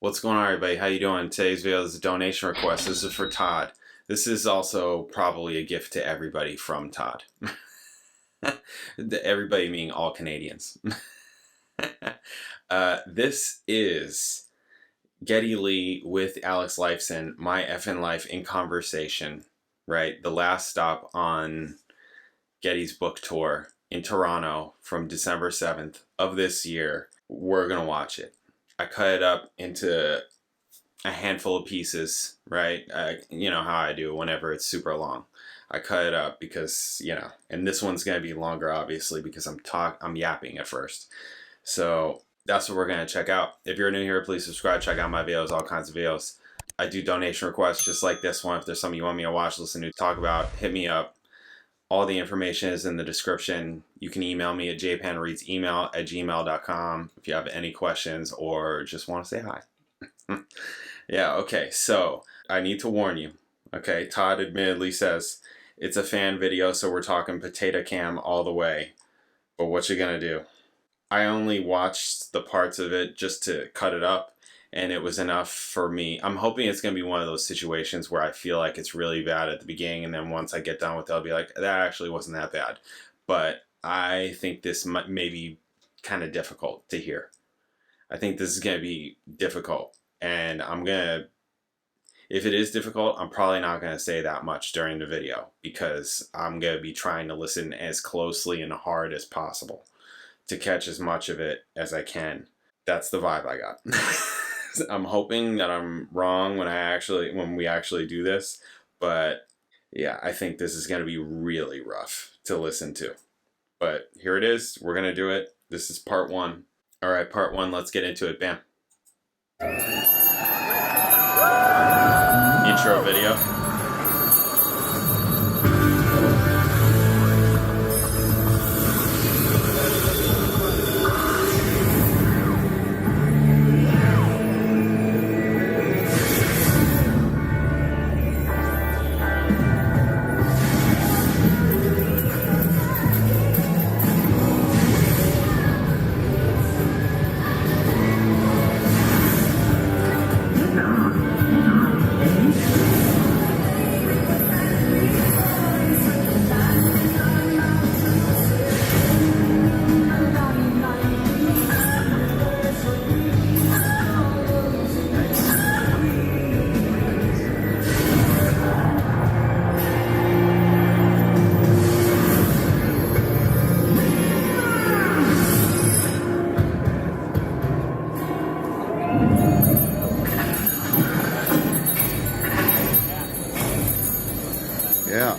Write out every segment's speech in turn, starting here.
What's going on, everybody? How you doing? Today's video is a donation request. This is for Todd. This is also probably a gift to everybody from Todd. Everybody meaning all Canadians. This is Geddy Lee with Alex LIFESON, My Effin Life in Conversation, right? The last stop on Geddy's book tour in Toronto from December 7th of this year. We're going to watch it. I cut it up into a handful of pieces, right? You know how I do whenever it's super long. I cut it up because, you know, and this one's going to be longer, obviously, because I'm yapping at first. So that's what we're going to check out. If you're new here, please subscribe, check out my videos, all kinds of videos. I do donation requests just like this one. If there's something you want me to watch, listen to, talk about, hit me up. All the information is in the description. You can email me at jpanreadsemail@gmail.com if you have any questions or just want to say hi. Yeah, okay, so I need to warn you. Okay, Todd admittedly says it's a fan video, so we're talking potato cam all the way. But what you gonna do? I only watched the parts of it just to cut it up, and it was enough for me. I'm hoping it's going to be one of those situations where I feel like it's really bad at the beginning, and then once I get done with it, I'll be like, that actually wasn't that bad. But I think this may be kind of difficult to hear. I think this is going to be difficult, and if it is difficult, I'm probably not going to say that much during the video, because I'm going to be trying to listen as closely and hard as possible to catch as much of it as I can. That's the vibe I got. I'm hoping that I'm wrong when we actually do this, but yeah, I think this is going to be really rough to listen to. But here it is. We're going to do it. This is part one. All right, part one. Let's get into it. Bam. Intro video. Yeah.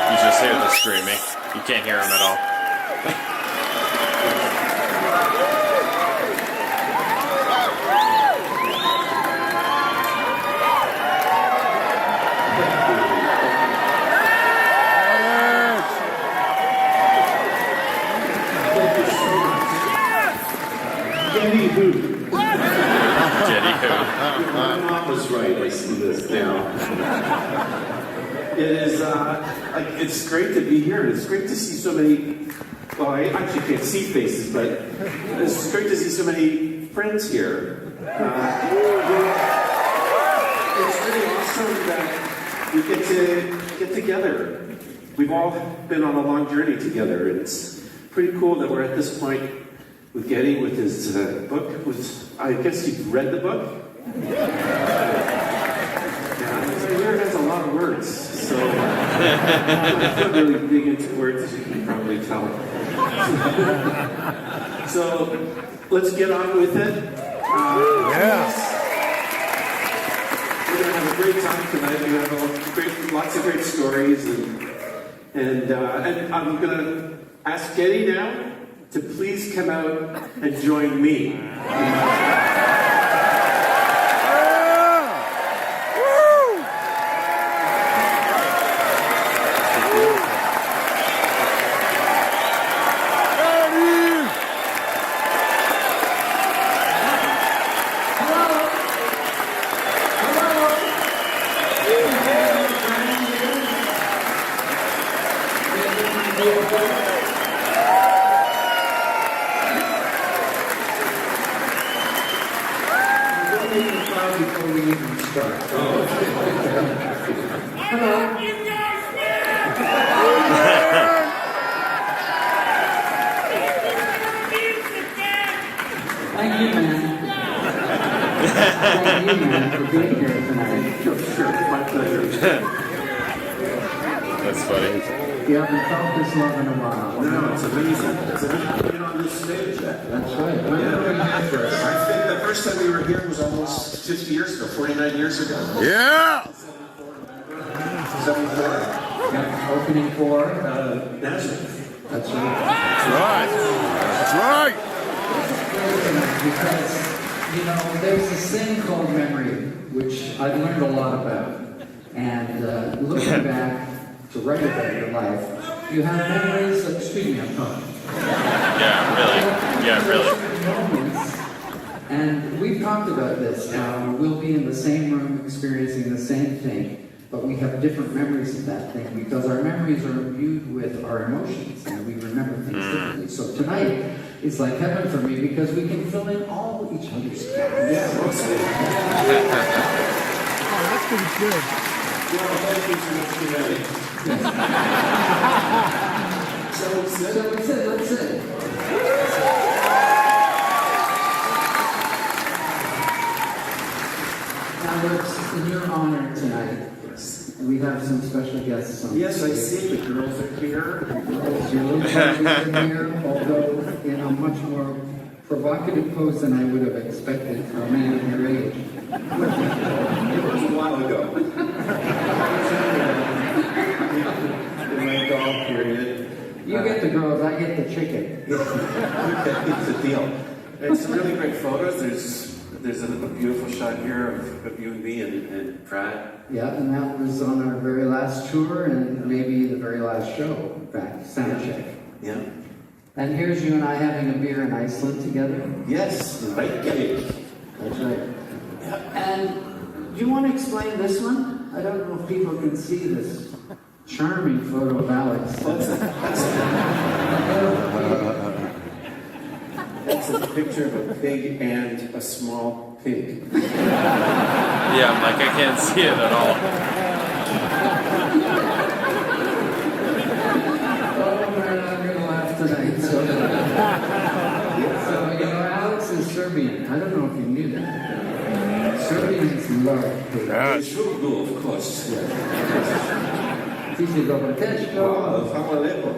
You just hear the screaming. You can't hear him at all. Geddy who? Geddy who? My mom was right. I see this now. It is. It's great to be here. It's great to see so many. Well, I actually can't see faces, but it's great to see so many friends here. It's really awesome that we get to get together. We've all been on a long journey together. It's pretty cool that we're at this point with Geddy, with his book. I guess you've read the book? Weir has a lot of words, so I'm not really big into words, as you can probably tell. So let's get on with it. Yeah. We're going to have a great time tonight. We have lots of great stories, and I'm going to ask Geddy now to please come out and join me. That's funny. You haven't felt this love in a while. No, it's amazing. It's amazing being on this stage. That's right. When did we have this? I think the first time we were here was almost 50 years ago, 49 years ago. Yeah. 74. Yeah, opening for Nazareth. That's right. That's right. Because, you know, there's this thing called memory, which I've learned a lot about. And looking back to write about your life, you have memories of, excuse me, I'm talking. Yeah, really. Moments, and we've talked about this. We'll be in the same room experiencing the same thing, but we have different memories of that thing because our memories are imbued with our emotions and we remember things differently. So tonight is like heaven for me because we can fill in all each other's gaps. Yeah, mostly. Oh, that's pretty good. Well, thank you so much for that. So it's it. That's it. Now, it's in your honor tonight. Yes. We have some special guests on. Yes, I see the girls are here. Your little parties are here, although in a much more provocative pose than I would have expected for a man of your age. It was a while ago. In my dog period. You get the girls, I get the chicken. Okay, it's a deal. And some really great photos. There's a beautiful shot here of you and me and Pratt. Yeah, and that was on our very last tour and maybe the very last show, in fact, sound check. Yeah. And here's you and I having a beer in Iceland together. Yes, the right gate. That's right. And do you want to explain this one? I don't know if people can see this charming photo of Alex. That's a picture of a pig and a small pig. Yeah, I'm like, I can't see it at all. Oh, we're not going to laugh tonight. So, you know, Alex is Serbian. I don't know if you knew that. Serbians love pigs. It's Shugu, of course. Tiši dobro teško. Hvala lepo.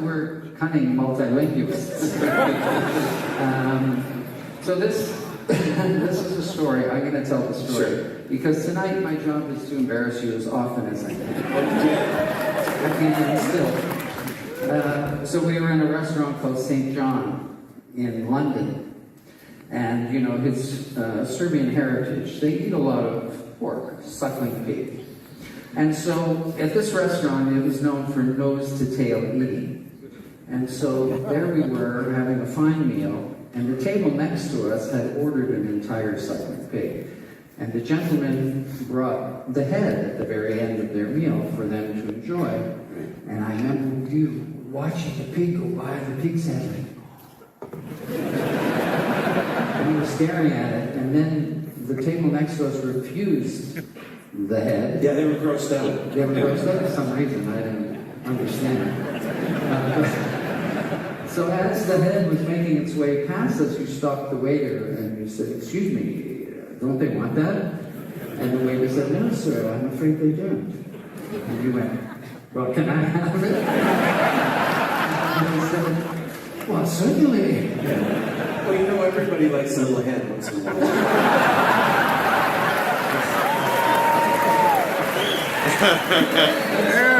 We're cunning multilingualists. So this is a story. I'm going to tell the story. Sure. Because tonight my job is to embarrass you as often as I can. I can still. So we were in a restaurant called St. John in London. And, you know, his Serbian heritage, they eat a lot of pork, suckling pig. And so at this restaurant, it was known for nose-to-tail eating. And so there we were having a fine meal, and the table next to us had ordered an entire suckling pig. And the gentleman brought the head at the very end of their meal for them to enjoy. And I remember you watching the pig go by, the pig's head like, and he was staring at it, and then the table next to us refused the head. Yeah, they were grossed out. They were grossed out for some reason, I didn't understand. So as the head was making its way past us, you stopped the waiter and you said, "Excuse me, don't they want that?" And the waiter said, "No, sir, I'm afraid they don't." And you went, "Well, can I have it?" And he said, Well, certainly. Well, you know, everybody likes a little head once in a while.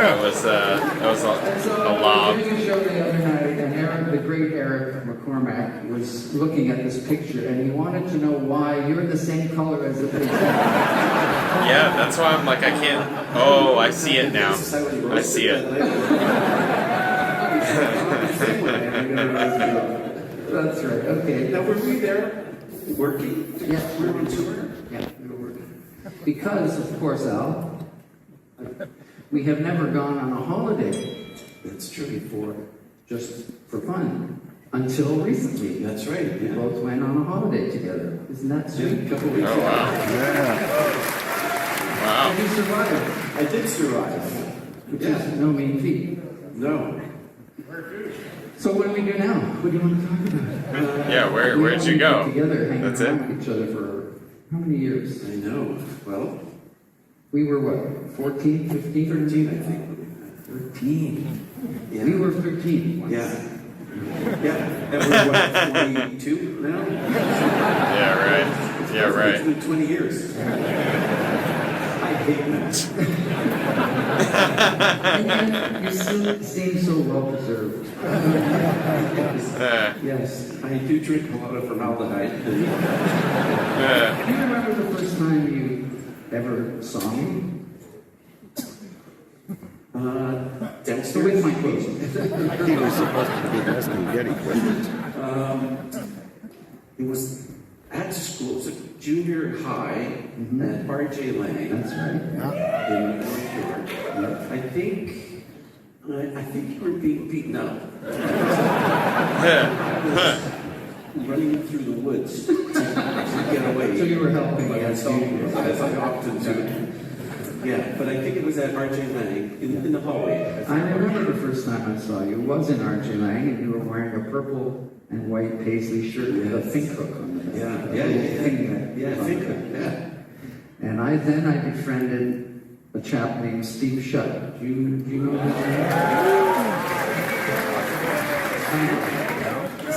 That was a lob. We were doing a show the other night, and Eric, the great Eric McCormack, was looking at this picture, and he wanted to know why you're the same color as the picture. Yeah, that's why I'm like, I can't. Oh, I see it now. I see it. That's right. Okay. Now, were we there working? Yeah, We were on tour? Yeah, we were working. Because, of course, Al, we have never gone on a holiday That's true. before, just for fun, until recently. That's right. We Yeah. both went on a holiday together. Isn't that Yeah, sweet? a couple weeks Oh, ago. wow. Wow. And you survived, I did survive. which Yeah. is no mean feat. No. So what do we do now? What do you want to talk about? Yeah, where'd you go? We were together, hanging That's around it? with each other for how many years? I know. Well, We were what, 14, 15? 13, I think. 13. Yeah. We were 13 once. Yeah. Yeah. And we're what, 22 now? Yeah, right. Yeah, It's right. been 20 years. I hate that. And yet, you still seem so well preserved. Yes. I do drink a lot of formaldehyde. Do you remember the first time you ever saw me? So Downstairs. with my clothes. He was supposed to be asking Geddy questions. It was at school. It was a junior high at R.J. Lang. That's right. In North York. I think you were being beaten up. Running through the woods to get away. So you were helping But as as I often do. Yeah, but I think it was at R.J. Lang in the hallway. I remember the first time I saw you. It was in R.J. Lang, and you were wearing a purple and white paisley shirt with a think hook on the back. Yeah, Thicke, yeah. And I befriended a chap named Steve Shutt. Do you know his name?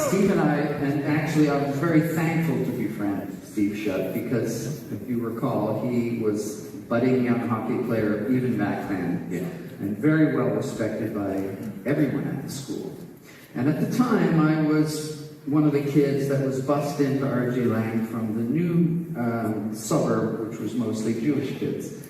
Steve and I was very thankful to befriend Steve Shutt because, if you recall, he was a budding young hockey player even back then, and very well respected by everyone at the school. And at the time, I was one of the kids that was bussed into R.J. Lang from the new suburb, which was mostly Jewish kids.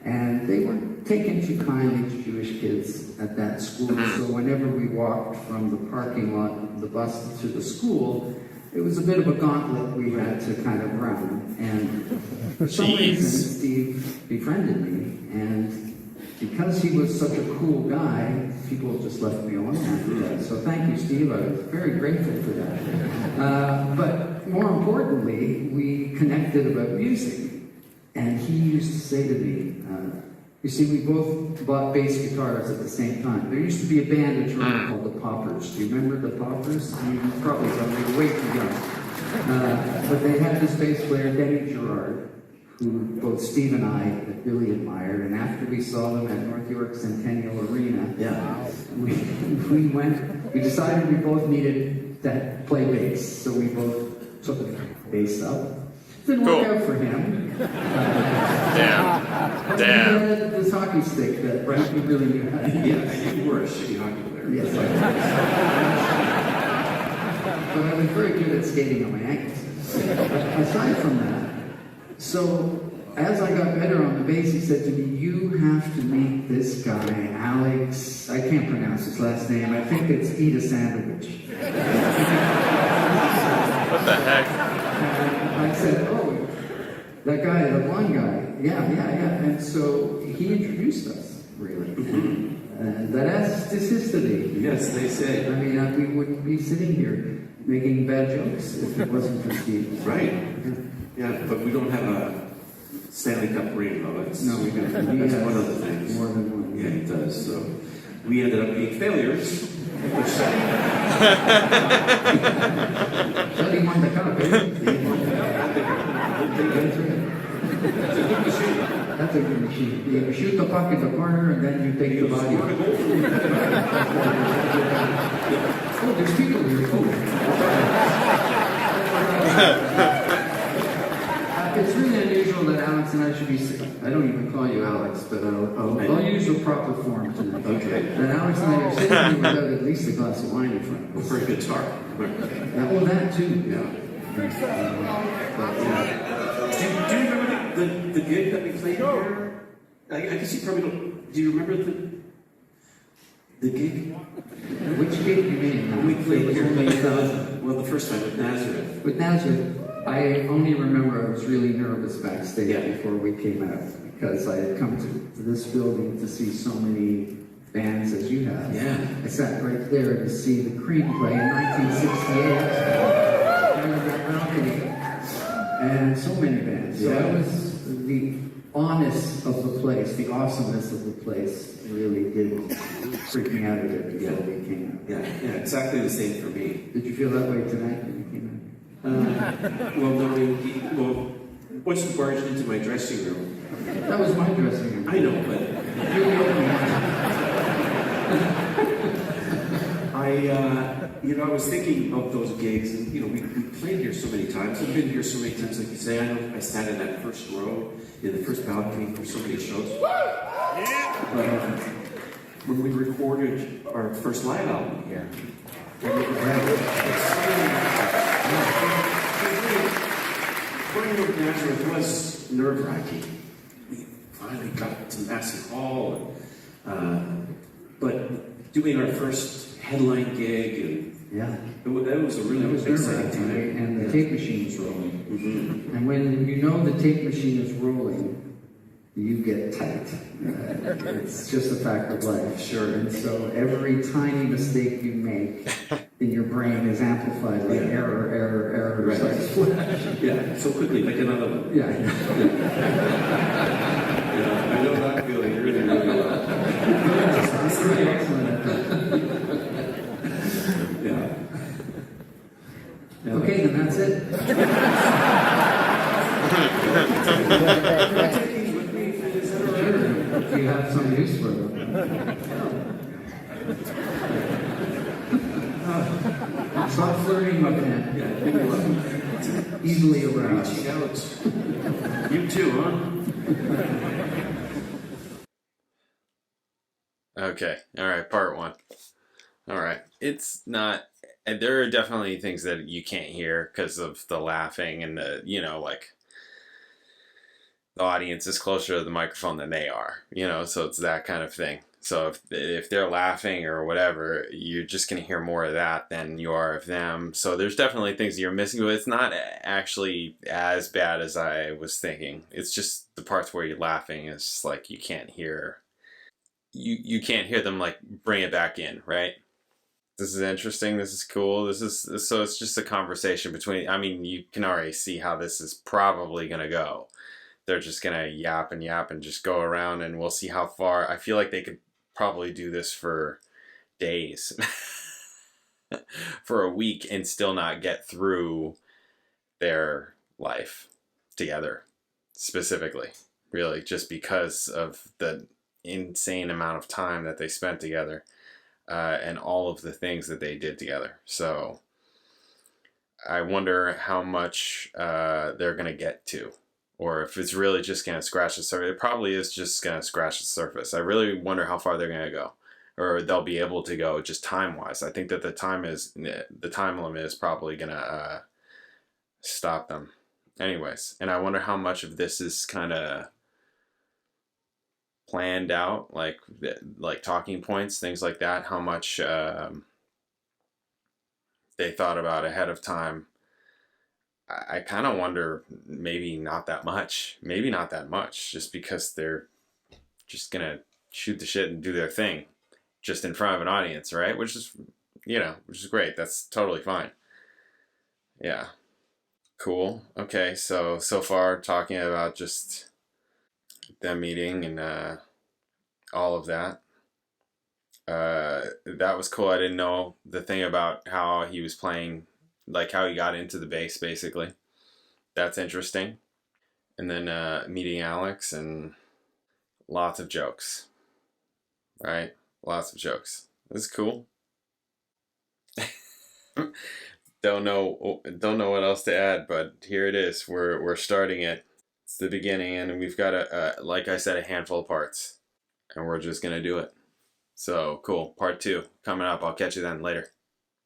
And they weren't taken too kindly to Jewish kids at that school. So whenever we walked from the parking lot of the bus to the school, it was a bit of a gauntlet we had to kind of run. And for some reason, Steve befriended me. And because he was such a cool guy, people just left me alone after that. So thank you, Steve. I was very grateful for that. But more importantly, we connected about music. And he used to say to me, you see, we both bought bass guitars at the same time. There used to be a band in Toronto called the Poppers. Do you remember the Poppers? You probably don't. They were way too young. But they had this bass player, Denny Gerard, who both Steve and I really admired. And after we saw them at North York Centennial Arena, we decided we both needed to play bass. So we both took the bass up. Didn't work out for him. Damn. He had this hockey stick that he really knew how to use. Yeah, you were a shitty hockey player. Yes, but I was very good at skating on my ankles. Aside from that, so as I got better on the bass, he said to me, you have to meet this guy, Alex, I can't pronounce his last name, I think it's Eat a Sandwich. What the heck? And I said, oh, that guy, the blonde guy, yeah. And so he introduced us, really. And that adds to history. Yes, they say. I mean, we wouldn't be sitting here making bad jokes if it wasn't for Steve. Right. Yeah, but we don't have a Stanley Cup ring, though. No, we don't. That's one of the things. More than one. Yeah, he does. So we ended up being failures. But he won the cup, That's a good machine. You shoot the puck in the corner and then you take the body. Oh, there's people here. It's really unusual that Alex and I should be sitting. I don't even call you Alex, but I'll use your proper form tonight. Okay. And Alex and I are sitting here without at least a glass of wine in front of us. For a guitar. Well, that too. Yeah. Do you remember the gig that we played here? I guess you probably don't. Do you remember the gig? Which gig you mean? We played here. Only Well, the first time with Nazareth. With Nazareth, I only remember I was really nervous backstage Yeah. before we came out because I had come to this building to see so many bands as you have. Yeah. I sat right there to see the Cream play in 1968. And so many bands. So Yeah. it was the honest of the place, the awesomeness of the place really did freak me out a bit before we came out. Yeah, exactly the same for me. Did you feel that way tonight when you came Well, once you barged into my dressing room, out? That was my dressing room. I know, but Really open. I was thinking of those gigs, and we played here so many times. I've been here so many times, like you say. I know I sat in that first row, in the first balcony for so many shows. But when we recorded our first live album here, Recording with Nazareth was nerve-wracking. We finally got to Massey Hall, but doing our first headline gig, and that was a really exciting time. And the tape machine was rolling. Mm-hmm. And when you know the tape machine is rolling, you get tight. It's just a fact of life. Sure. And so every tiny mistake you make in your brain is amplified like error. Right. Yeah, so quickly, like another one. Yeah. I know that feeling really, really well. It's really excellent at that. Yeah. Okay, then that's it. Do you have some use for them? Stop flirting with him. Yeah, Easily aroused. reaching out. You too, huh? Okay. All right. Part one. All right. It's not. And there are definitely things that you can't hear because of the laughing and the, like, the audience is closer to the microphone than they are, so it's that kind of thing. So if they're laughing or whatever, you're just going to hear more of that than you are of them. So there's definitely things you're missing, but it's not actually as bad as I was thinking. It's just the parts where you're laughing is just like you can't hear. You can't hear them like bring it back in, right? This is interesting. This is cool. So it's just a conversation between. I mean, you can already see how this is probably going to go. They're just going to yap and just go around, and we'll see how far. I feel like they could probably do this for days, for a week, and still not get through their life together, specifically, really, just because of the insane amount of time that they spent together, and all of the things that they did together. So I wonder how much they're going to get to. Or if it's really just going to scratch the surface. It probably is just going to scratch the surface. I really wonder how far they're going to go. Or they'll be able to go just time-wise. I think that the time limit is probably going to stop them. Anyways, and I wonder how much of this is kind of planned out, like talking points, things like that. How much they thought about ahead of time. I kind of wonder, maybe not that much, just because they're just going to shoot the shit and do their thing just in front of an audience, right? Which is great. That's totally fine. Yeah. Cool. Okay. So far talking about just them meeting and all of that. That was cool. I didn't know the thing about how he was playing, like how he got into the bass, basically. That's interesting. And then meeting Alex and lots of jokes. Right? Lots of jokes. This is cool. don't know what else to add, but here it is. We're starting it. It's the beginning, and we've got like I said, a handful of parts, and we're just gonna do it. So cool. Part 2 coming up. I'll catch you then later.